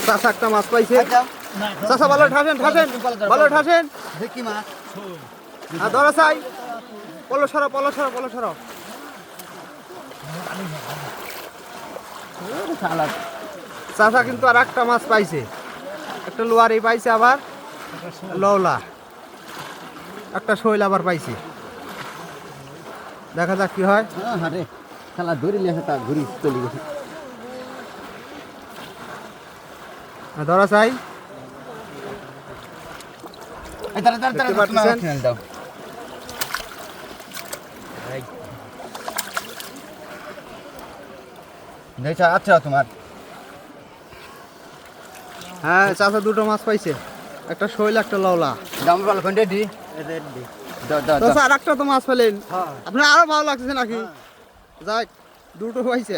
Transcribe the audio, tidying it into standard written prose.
চাচা একটা মাছ পাইছে। চাচা ভালো ঠাসেন ঠাসেন ভালো ঠাসেন। কি মাছ? আর ধরা চাই পলো সরো পলো সরো পলো সরো। চাচা কিন্তু আর একটা মাছ পাইছে, একটা লোয়ারি পাইছে, আবার লওলা একটা শৈল আবার পাইছে। দেখা যাক কি হয়। হারে খেলা ধরি লেখা তা ঘুরি চলে গেছে। ধরা চাই দেখতে পাচ্ছেন? আচ্ছা তোমার হ্যাঁ চাচা দুটো মাছ পাইছে, একটা শৈল একটা লওলা। দাম ভালো কোনটা দি চাচা আর একটা তো মাছ পেলেন, আপনার আরো ভালো লাগছে নাকি? যাক দুটো পাইছে।